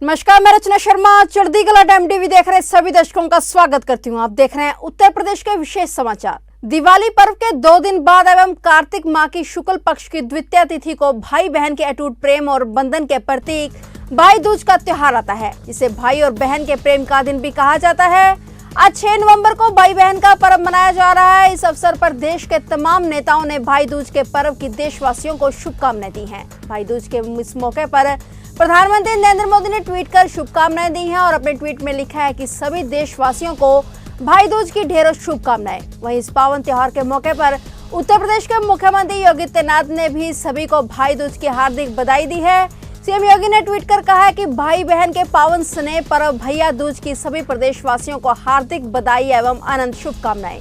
नमस्कार, मैं रचना शर्मा चढ़ती कला टाइम टीवी देख रहे सभी दर्शकों का स्वागत करती हूं। आप देख रहे हैं उत्तर प्रदेश के विशेष समाचार। दिवाली पर्व के 2 दिन बाद एवं कार्तिक माह की शुक्ल पक्ष की द्वितीय तिथि को भाई बहन के अटूट प्रेम और बंधन के प्रतीक भाई दूज का त्योहार आता है, जिसे भाई और बहन के प्रेम का दिन भी कहा जाता है। आज 6 नवंबर को भाई बहन का पर्व मनाया जा रहा है। इस अवसर पर देश के तमाम नेताओं ने भाई दूज के पर्व की देशवासियों को शुभकामनाएं दी हैं। भाई दूज के इस मौके पर प्रधानमंत्री नरेंद्र मोदी ने ट्वीट कर शुभकामनाएं दी हैं और अपने ट्वीट में लिखा है कि सभी देशवासियों को भाई दूज की ढेरों शुभकामनाएं। वहीं इस पावन त्योहार के मौके पर उत्तर प्रदेश के मुख्यमंत्री योगी आदित्यनाथ ने भी सभी को भाई दूज की हार्दिक बधाई दी है। सीएम योगी ने ट्वीट कर कहा है कि भाई बहन के पावन स्नेह पर्व भैया दूज की सभी प्रदेशवासियों को हार्दिक बधाई एवं अनंत शुभकामनाएं।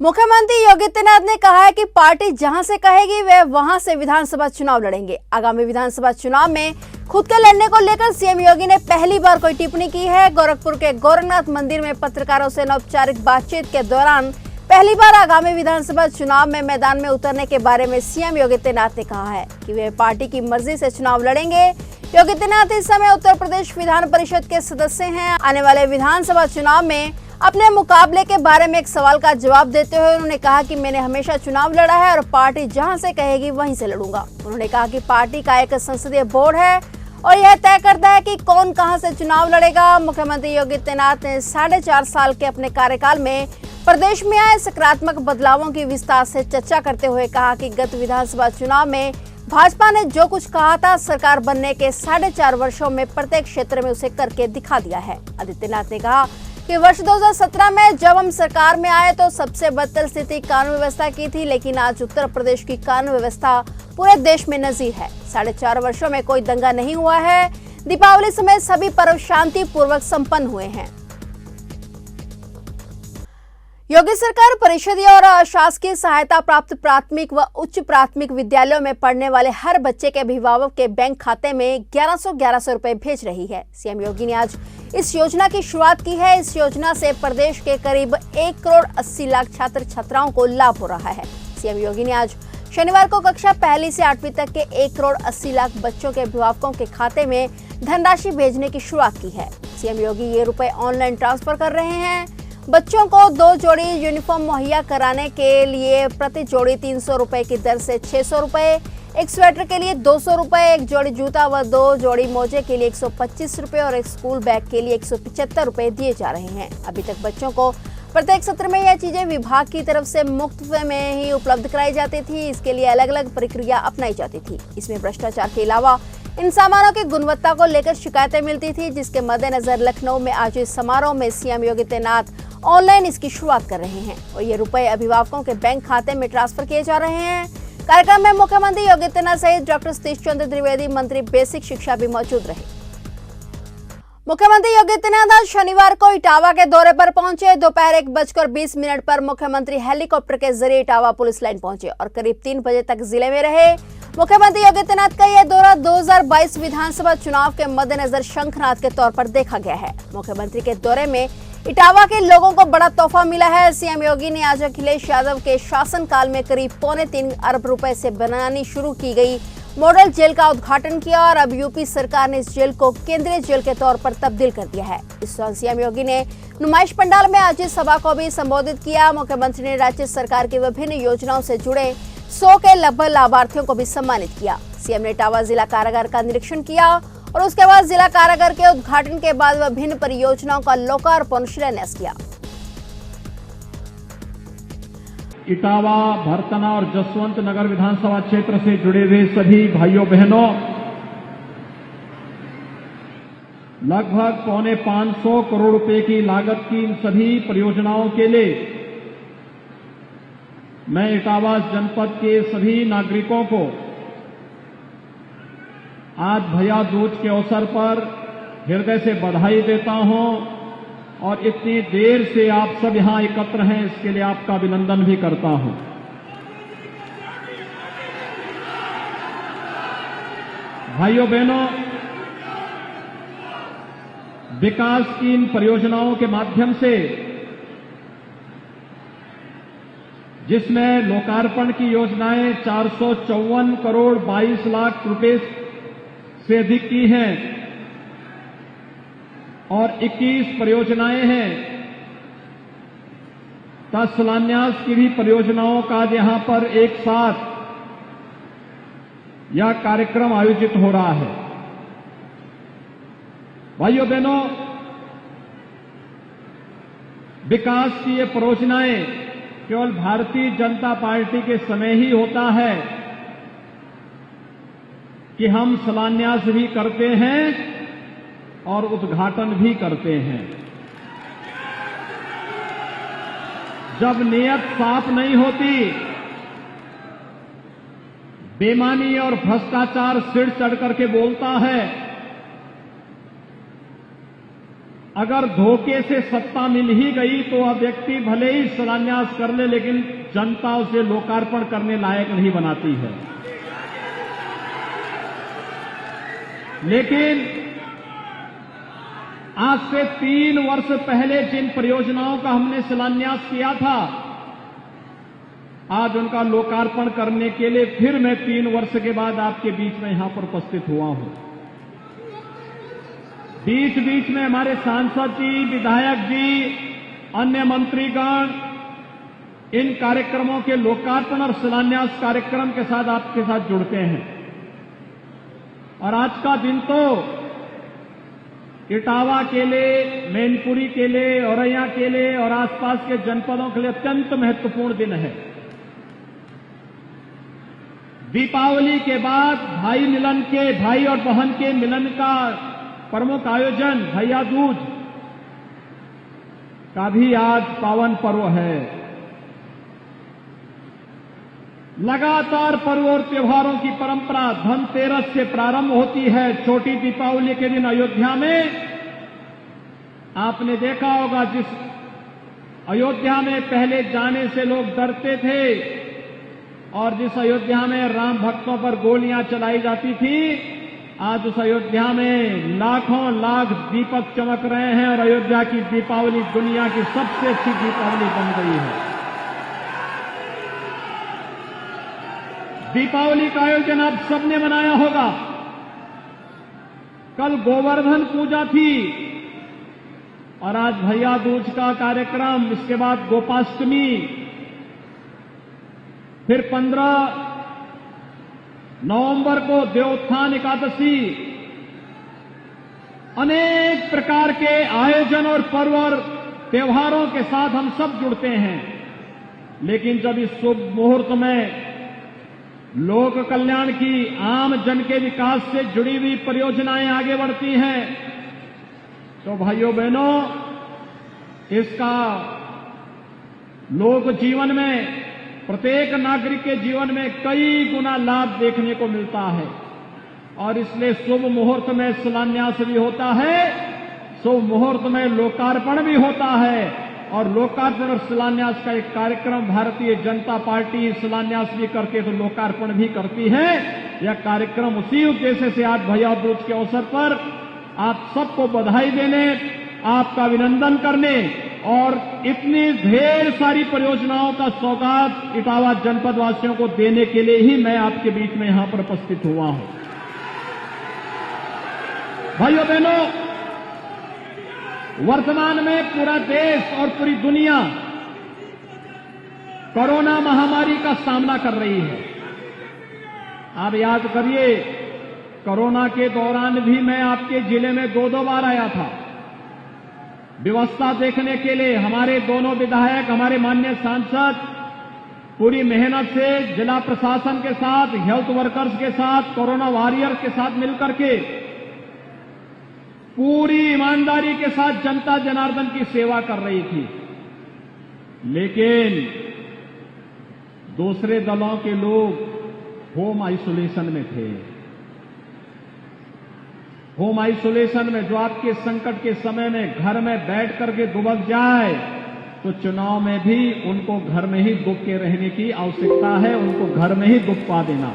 मुख्यमंत्री योगी आदित्यनाथ ने कहा है कि पार्टी जहां से कहेगी वे वहां से विधानसभा चुनाव लड़ेंगे। आगामी विधानसभा चुनाव में खुद के लड़ने को लेकर सीएम योगी ने पहली बार कोई टिप्पणी की है। गोरखपुर के गोरखनाथ मंदिर में पत्रकारों से अनौपचारिक बातचीत के दौरान पहली बार आगामी विधानसभा चुनाव में मैदान में उतरने के बारे में सीएम योगी आदित्यनाथ ने कहा है कि वे पार्टी की मर्जी से चुनाव लड़ेंगे। योगी आदित्यनाथ इस समय उत्तर प्रदेश विधान परिषद के सदस्य हैं। आने वाले विधानसभा चुनाव में अपने मुकाबले के बारे में एक सवाल का जवाब देते हुए उन्होंने कहा कि मैंने हमेशा चुनाव लड़ा है और पार्टी जहां से कहेगी वहीं से लड़ूंगा। उन्होंने कहा कि पार्टी का एक संसदीय बोर्ड है और यह तय करता है कि कौन कहां से चुनाव लड़ेगा। मुख्यमंत्री योगी आदित्यनाथ ने 4.5 साल के अपने कार्यकाल में प्रदेश में आए सकारात्मक बदलावों की विस्तार से चर्चा करते हुए कहा कि गत विधानसभा चुनाव में भाजपा ने जो कुछ कहा था सरकार बनने के 4.5 वर्षों में प्रत्येक क्षेत्र में उसे करके दिखा दिया है। आदित्यनाथ ने कहा कि वर्ष 2017 में जब हम सरकार में आए तो सबसे बदतर स्थिति कानून व्यवस्था की थी, लेकिन आज उत्तर प्रदेश की कानून व्यवस्था पूरे देश में नजीर है। 4.5 वर्षों में कोई दंगा नहीं हुआ है। दीपावली समेत सभी पर्व शांति पूर्वक संपन्न हुए हैं। योगी सरकार परिषदीय और अशासकीय सहायता प्राप्त प्राथमिक व उच्च प्राथमिक विद्यालयों में पढ़ने वाले हर बच्चे के अभिभावक के बैंक खाते में 1100 रुपए भेज रही है। सीएम योगी ने आज इस योजना की शुरुआत की है। इस योजना से प्रदेश के करीब 1 करोड़ 80 लाख छात्र छात्राओं को लाभ हो रहा है। सीएम योगी ने आज शनिवार को कक्षा 1 से 8वीं तक के 1 करोड़ 80 लाख बच्चों के अभिभावकों के खाते में धनराशि भेजने की शुरुआत की है। सीएम योगी ये रुपए ऑनलाइन ट्रांसफर कर रहे हैं। बच्चों को 2 जोड़ी यूनिफॉर्म मुहैया कराने के लिए प्रति जोड़ी 300 रुपए की दर से 600 रुपए, एक स्वेटर के लिए 200 रुपए, एक जोड़ी जूता व 2 जोड़ी मोजे के लिए 125 रुपए और एक स्कूल बैग के लिए 175 रुपए दिए जा रहे हैं। अभी तक बच्चों को प्रत्येक सत्र में यह चीजें विभाग की तरफ से मुफ्त में ही उपलब्ध कराई जाती थी। इसके लिए अलग अलग प्रक्रिया अपनाई जाती थी। इसमें भ्रष्टाचार के अलावा इन सामानों की गुणवत्ता को लेकर शिकायतें मिलती थी, जिसके मद्देनजर लखनऊ में आज इस समारोह में सीएम योगी आदित्यनाथ ऑनलाइन इसकी शुरुआत कर रहे हैं और ये रुपए अभिभावकों के बैंक खाते में ट्रांसफर किए जा रहे हैं। कार्यक्रम में मुख्यमंत्री योगी आदित्यनाथ सहित डॉक्टर सतीश चंद्र द्विवेदी, मंत्री बेसिक शिक्षा भी मौजूद रहे। मुख्यमंत्री योगी आदित्यनाथ आज शनिवार को इटावा के दौरे पर पहुंचे। दोपहर 1:20 पर मुख्यमंत्री हेलीकॉप्टर के जरिए इटावा पुलिस लाइन पहुंचे और करीब 3 बजे तक जिले में रहे। मुख्यमंत्री योगी आदित्यनाथ का यह दौरा 2022 विधानसभा चुनाव के मद्देनजर शंखनाद के तौर पर देखा गया है। मुख्यमंत्री के दौरे में इटावा के लोगों को बड़ा तोहफा मिला है। सीएम योगी ने आज अखिलेश यादव के शासनकाल में करीब 3.25 अरब रुपए से बनानी शुरू की गई मॉडल जेल का उद्घाटन किया और अब यूपी सरकार ने इस जेल को केंद्रीय जेल के तौर पर तब्दील कर दिया है। इस दौरान सीएम योगी ने नुमाइश पंडाल में आयोजित सभा को भी संबोधित किया। मुख्यमंत्री ने राज्य सरकार की विभिन्न योजनाओं से जुड़े 100 के लगभग लाभार्थियों को भी सम्मानित किया। सीएम ने इटावा जिला कारागार का निरीक्षण किया और उसके बाद जिला कारागार के उद्घाटन के बाद विभिन्न परियोजनाओं का लोकार्पण शिलान्यास किया। इटावा, भरतना और जसवंत नगर विधानसभा क्षेत्र से जुड़े हुए सभी भाइयों बहनों, लगभग 450 करोड़ रुपए की लागत की इन सभी परियोजनाओं के लिए मैं इटावा जनपद के सभी नागरिकों को आज भैया दूज के अवसर पर हृदय से बधाई देता हूं और इतनी देर से आप सब यहां एकत्र हैं, इसके लिए आपका अभिनंदन भी करता हूं। भाइयों बहनों, विकास की इन परियोजनाओं के माध्यम से जिसमें लोकार्पण की योजनाएं 454 करोड़ 22 लाख रुपए से अधिक की हैं और 21 परियोजनाएं हैं। 10 शिलान्यास की भी परियोजनाओं का आज यहां पर एक साथ यह कार्यक्रम आयोजित हो रहा है। भाइयों बहनों, विकास की ये परियोजनाएं केवल भारतीय जनता पार्टी के समय ही होता है कि हम शिलान्यास भी करते हैं और उद्घाटन भी करते हैं। जब नीयत साफ नहीं होती, बेईमानी और भ्रष्टाचार सिर चढ़ करके बोलता है, अगर धोखे से सत्ता मिल ही गई तो वह व्यक्ति भले ही शिलान्यास कर ले, लेकिन जनता उसे लोकार्पण करने लायक नहीं बनाती है। लेकिन आज से 3 वर्ष पहले जिन परियोजनाओं का हमने शिलान्यास किया था, आज उनका लोकार्पण करने के लिए फिर मैं 3 वर्ष के बाद आपके बीच में यहां पर उपस्थित हुआ हूं। बीच बीच में हमारे सांसद जी, विधायक जी, अन्य मंत्रीगण इन कार्यक्रमों के लोकार्पण और शिलान्यास कार्यक्रम के साथ आपके साथ जुड़ते हैं। और आज का दिन तो इटावा के लिए, मैनपुरी के लिए, औरैया के लिए और आसपास के जनपदों के लिए अत्यंत महत्वपूर्ण दिन है। दीपावली के बाद भाई मिलन के, भाई और बहन के मिलन का प्रमुख आयोजन भैया दूज का भी आज पावन पर्व है। लगातार पर्व और त्योहारों की परंपरा धनतेरस से प्रारंभ होती है। छोटी दीपावली के दिन अयोध्या में आपने देखा होगा, जिस अयोध्या में पहले जाने से लोग डरते थे और जिस अयोध्या में राम भक्तों पर गोलियां चलाई जाती थी, आज उस अयोध्या में लाखों लाख दीपक चमक रहे हैं और अयोध्या की दीपावली दुनिया की सबसे अच्छी दीपावली बन गई है। दीपावली का आयोजन आप सबने मनाया होगा। कल गोवर्धन पूजा थी और आज भैया दूज का कार्यक्रम, इसके बाद गोपाष्टमी, फिर 15 नवंबर को देवोत्थान एकादशी। अनेक प्रकार के आयोजन और पर्व और त्योहारों के साथ हम सब जुड़ते हैं। लेकिन जब इस शुभ मुहूर्त में लोक कल्याण की, आम जन के विकास से जुड़ी हुई परियोजनाएं आगे बढ़ती हैं, तो भाइयों बहनों, इसका लोक जीवन में, प्रत्येक नागरिक के जीवन में कई गुना लाभ देखने को मिलता है। और इसलिए शुभ मुहूर्त में शिलान्यास भी होता है, शुभ मुहूर्त में लोकार्पण भी होता है। और लोकार्पण और शिलान्यास का एक कार्यक्रम भारतीय जनता पार्टी शिलान्यास भी करती है तो लोकार्पण भी करती है। यह कार्यक्रम उसी उद्देश्य से आज भैया दूज के अवसर पर आप सबको बधाई देने, आपका अभिनंदन करने और इतनी ढेर सारी परियोजनाओं का सौगात इटावा जनपद वासियों को देने के लिए ही मैं आपके बीच में यहां पर उपस्थित हुआ हूं। भाइयों बहनों, वर्तमान में पूरा देश और पूरी दुनिया कोरोना महामारी का सामना कर रही है। आप याद करिए, कोरोना के दौरान भी मैं आपके जिले में 2-2 बार आया था व्यवस्था देखने के लिए। हमारे दोनों विधायक, हमारे माननीय सांसद पूरी मेहनत से जिला प्रशासन के साथ, हेल्थ वर्कर्स के साथ, कोरोना वॉरियर्स के साथ मिलकर के पूरी ईमानदारी के साथ जनता जनार्दन की सेवा कर रही थी। लेकिन दूसरे दलों के लोग होम आइसोलेशन में थे। होम आइसोलेशन में जो आपके संकट के समय में घर में बैठ करके दुबक जाए, तो चुनाव में भी उनको घर में ही दुब के रहने की आवश्यकता है, उनको घर में ही दुबका देना।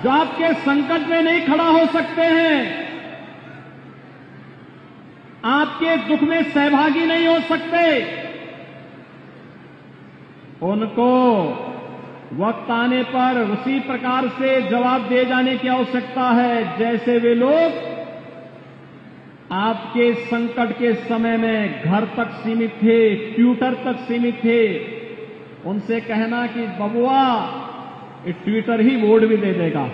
जो आपके संकट में नहीं खड़ा हो सकते हैं, आपके दुख में सहभागी नहीं हो सकते, उनको वक्त आने पर उसी प्रकार से जवाब दिए जाने की आवश्यकता है जैसे वे लोग आपके संकट के समय में घर तक सीमित थे, ट्विटर तक सीमित थे। उनसे कहना कि बबुआ ये ट्विटर ही वोट भी दे देगा।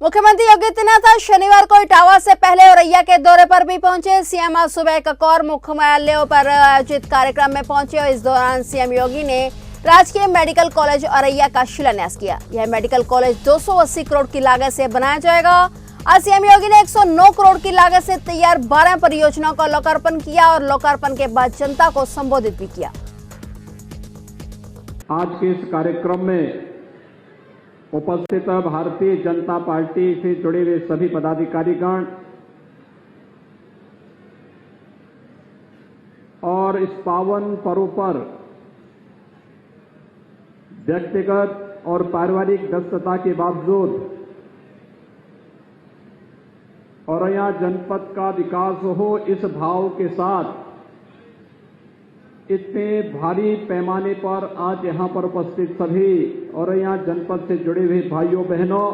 मुख्यमंत्री योगी आदित्यनाथ शनिवार को इटावा से पहले औरैया के दौरे पर भी पहुंचे। सीएम आज सुबह एक और मुख्यालयों पर आयोजित कार्यक्रम में पहुंचे और इस दौरान सीएम योगी ने राजकीय मेडिकल कॉलेज औरैया का शिलान्यास किया। यह मेडिकल कॉलेज 280 करोड़ की लागत से बनाया जाएगा। आज सीएम योगी ने 109 करोड़ की लागत से तैयार 12 परियोजनाओं का लोकार्पण किया और लोकार्पण के बाद जनता को संबोधित भी किया। आज के इस कार्यक्रम में उपस्थित भारतीय जनता पार्टी से जुड़े हुए सभी पदाधिकारीगण और इस पावन पर्व पर व्यक्तिगत और पारिवारिक व्यस्तता के बावजूद औरैया जनपद का विकास हो, इस भाव के साथ इतने भारी पैमाने पर आज यहां पर उपस्थित सभी औरैया जनपद से जुड़े हुए भाइयों बहनों,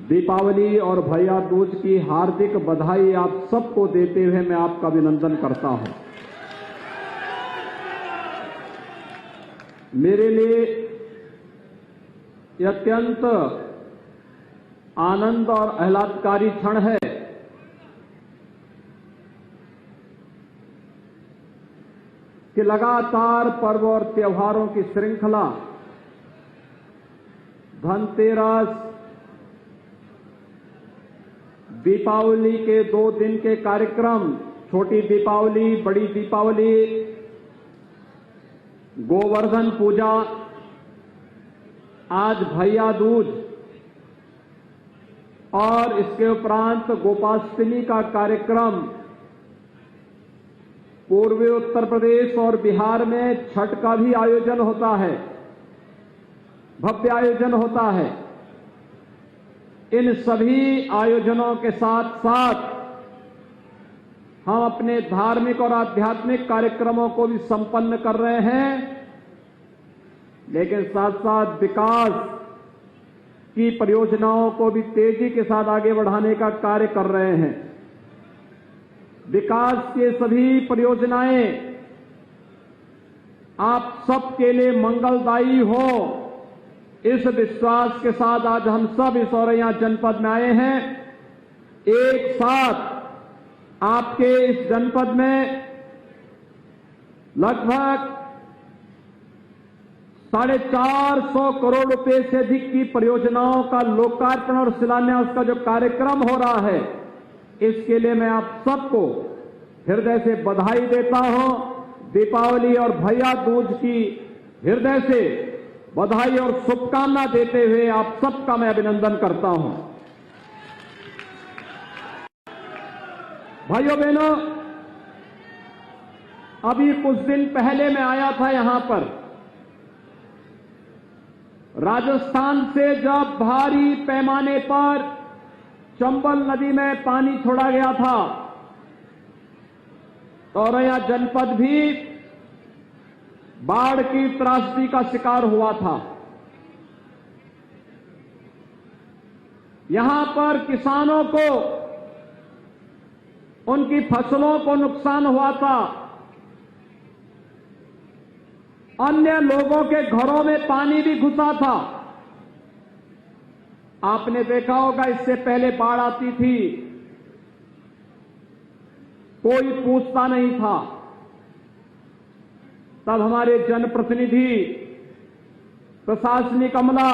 दीपावली और भैया दूज की हार्दिक बधाई आप सबको देते हुए मैं आपका अभिनंदन करता हूं। मेरे लिए यह अत्यंत आनंद और आह्लादकारी क्षण है कि लगातार पर्व और त्योहारों की श्रृंखला, धनतेरस, दीपावली के 2 दिन के कार्यक्रम, छोटी दीपावली, बड़ी दीपावली, गोवर्धन पूजा, आज भैया दूज और इसके उपरांत गोपाष्टमी का कार्यक्रम, पूर्वी उत्तर प्रदेश और बिहार में छठ का भी आयोजन होता है, भव्य आयोजन होता है। इन सभी आयोजनों के साथ साथ हम अपने धार्मिक और आध्यात्मिक कार्यक्रमों को भी संपन्न कर रहे हैं, लेकिन साथ साथ विकास की परियोजनाओं को भी तेजी के साथ आगे बढ़ाने का कार्य कर रहे हैं। विकास के सभी परियोजनाएं आप सबके लिए मंगलदायी हो, इस विश्वास के साथ आज हम सब इस औरैया जनपद में आए हैं। एक साथ आपके इस जनपद में लगभग 450 करोड़ रुपए से अधिक की परियोजनाओं का लोकार्पण और शिलान्यास का जो कार्यक्रम हो रहा है, इसके लिए मैं आप सबको हृदय से बधाई देता हूं। दीपावली और भैया दूज की हृदय से बधाई और शुभकामना देते हुए आप सबका मैं अभिनंदन करता हूं। भाइयों बहनों, अभी कुछ दिन पहले मैं आया था यहां पर। राजस्थान से जब भारी पैमाने पर चंबल नदी में पानी छोड़ा गया था, तो औरैया जनपद भी बाढ़ की त्रासदी का शिकार हुआ था। यहां पर किसानों को उनकी फसलों को नुकसान हुआ था, अन्य लोगों के घरों में पानी भी घुसा था। आपने देखा होगा, इससे पहले बाढ़ आती थी, कोई पूछता नहीं था। तब हमारे जनप्रतिनिधि, प्रशासनिक अमला,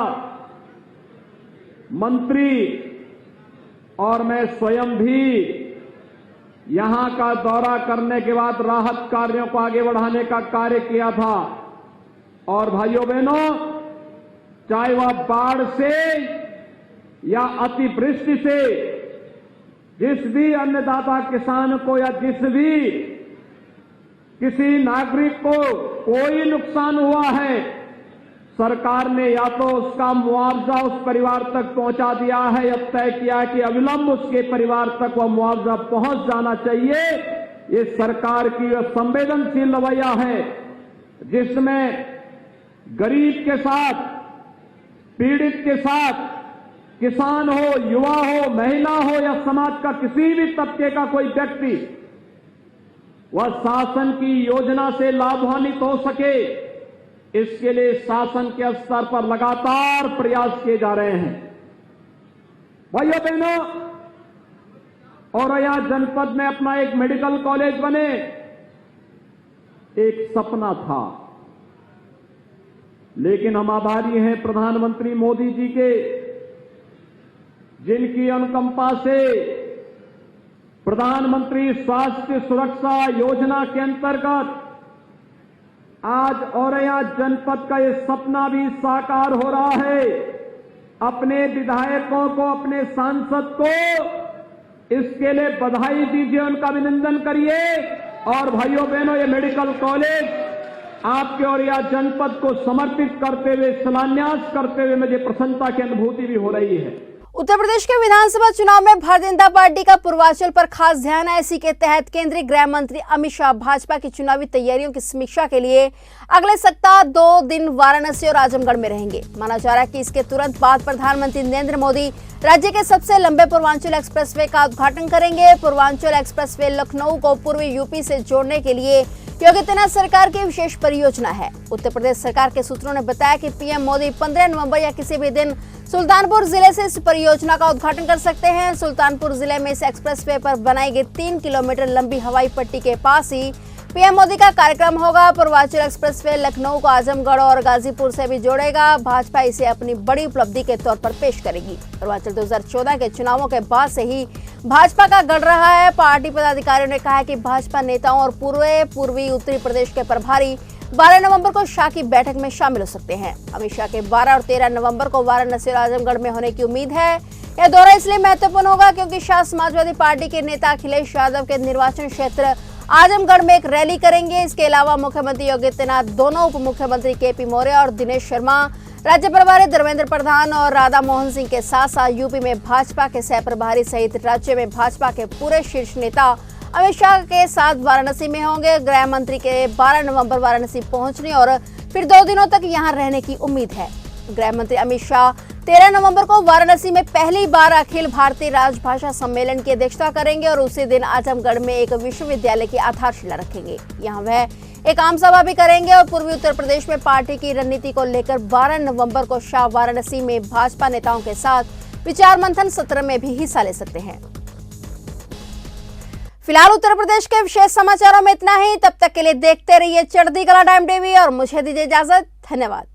मंत्री और मैं स्वयं भी यहां का दौरा करने के बाद राहत कार्यों को आगे बढ़ाने का कार्य किया था। और भाइयों बहनों, चाहे वह बाढ़ से या अतिवृष्टि से जिस भी अन्नदाता किसान को या जिस भी किसी नागरिक को कोई नुकसान हुआ है, सरकार ने या तो उसका मुआवजा उस परिवार तक पहुंचा दिया है या तय किया कि अविलंब उसके परिवार तक वह मुआवजा पहुंच जाना चाहिए। ये सरकार की यह संवेदनशील रवैया है, जिसमें गरीब के साथ, पीड़ित के साथ, किसान हो, युवा हो, महिला हो या समाज का किसी भी तबके का कोई व्यक्ति वह शासन की योजना से लाभान्वित हो सके, इसके लिए शासन के स्तर पर लगातार प्रयास किए जा रहे हैं। भाइयों बहनों, औरैया जनपद में अपना एक मेडिकल कॉलेज बने, एक सपना था, लेकिन हम आभारी हैं प्रधानमंत्री मोदी जी के, जिनकी अनुकंपा से प्रधानमंत्री स्वास्थ्य सुरक्षा योजना के अंतर्गत आज औरैया जनपद का ये सपना भी साकार हो रहा है। अपने विधायकों को, अपने सांसद को इसके लिए बधाई दीजिए, उनका अभिनंदन करिए। और भाइयों बहनों, ये मेडिकल कॉलेज आपके औरैया जनपद को समर्पित करते हुए, शिलान्यास करते हुए मुझे प्रसन्नता की अनुभूति भी हो रही है। उत्तर प्रदेश के विधानसभा चुनाव में भारतीय जनता पार्टी का पूर्वांचल पर खास ध्यान है। इसी के तहत केंद्रीय गृह मंत्री अमित शाह भाजपा की चुनावी तैयारियों की समीक्षा के लिए अगले सप्ताह 2 दिन वाराणसी और आजमगढ़ में रहेंगे। माना जा रहा है कि इसके तुरंत बाद प्रधानमंत्री नरेंद्र मोदी राज्य के सबसे लंबे पूर्वांचल एक्सप्रेसवे का उद्घाटन करेंगे। पूर्वांचल एक्सप्रेसवे लखनऊ को पूर्वी यूपी से जोड़ने के लिए योगी आदित्यनाथ सरकार की विशेष परियोजना है। उत्तर प्रदेश सरकार के सूत्रों ने बताया कि पीएम मोदी 15 नवंबर या किसी भी दिन सुल्तानपुर जिले से इस परियोजना का उद्घाटन कर सकते हैं। सुल्तानपुर जिले में इस एक्सप्रेसवे पर बनाई गई 3 किलोमीटर लंबी हवाई पट्टी के पास ही पीएम मोदी का कार्यक्रम होगा। पूर्वांचल एक्सप्रेसवे लखनऊ को आजमगढ़ और गाजीपुर से भी जोड़ेगा। भाजपा इसे अपनी बड़ी उपलब्धि के तौर पर पेश करेगी। पूर्वांचल 2014 के चुनावों के बाद से ही भाजपा का गढ़ रहा है। पार्टी पदाधिकारियों ने कहा है कि भाजपा नेताओं और पूर्वी उत्तरी प्रदेश के प्रभारी 12 नवंबर को शाह की बैठक में शामिल हो सकते हैं। अमित शाह के 12 और 13 नवंबर को वाराणसी और आजमगढ़ में होने की उम्मीद है। यह दौरा इसलिए महत्वपूर्ण होगा क्योंकि शाह समाजवादी पार्टी के नेता अखिलेश यादव के निर्वाचन क्षेत्र आजमगढ़ में एक रैली करेंगे। इसके अलावा मुख्यमंत्री योगी आदित्यनाथ, दोनों उप मुख्यमंत्री केपी मौर्य और दिनेश शर्मा, राज्य प्रभारी धर्मेंद्र प्रधान और राधा मोहन सिंह के साथ साथ यूपी में भाजपा के सह प्रभारी सहित राज्य में भाजपा के पूरे शीर्ष नेता अमित शाह के साथ वाराणसी में होंगे। गृह मंत्री के 12 नवंबर वाराणसी पहुंचने और फिर 2 दिनों तक यहां रहने की उम्मीद है। गृह मंत्री अमित शाह 13 नवंबर को वाराणसी में पहली बार अखिल भारतीय राजभाषा सम्मेलन की अध्यक्षता करेंगे और उसी दिन आजमगढ़ में एक विश्वविद्यालय की आधारशिला रखेंगे। यहां वह एक आम सभा भी करेंगे और पूर्वी उत्तर प्रदेश में पार्टी की रणनीति को लेकर 12 नवंबर को शाह वाराणसी में भाजपा नेताओं के साथ विचार मंथन सत्र में भी हिस्सा ले सकते हैं। फिलहाल उत्तर प्रदेश के विशेष समाचारों में इतना ही। तब तक के लिए देखते रहिए चढ़ती कला टाइम टीवी और मुझे दीजिए इजाजत। धन्यवाद।